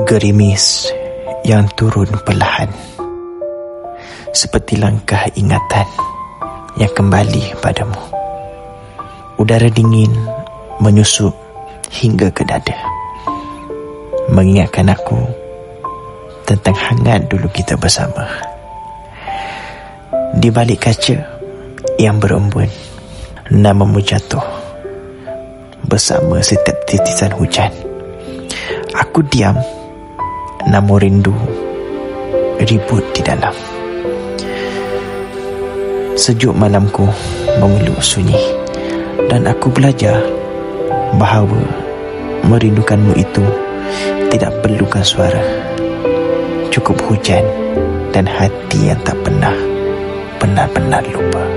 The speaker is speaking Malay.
Gerimis yang turun perlahan, seperti langkah ingatan yang kembali padamu. Udara dingin menyusup hingga ke dada, mengingatkan aku tentang hangat dulu kita bersama. Di balik kaca yang berembun, namamu jatuh bersama setiap titisan hujan. Aku diam, namun rindu ribut di dalam. Sejuk malamku mengeluk sunyi, dan aku belajar bahawa merindukanmu itu tidak perlukan suara. Cukup hujan dan hati yang tak pernah benar-benar lupa.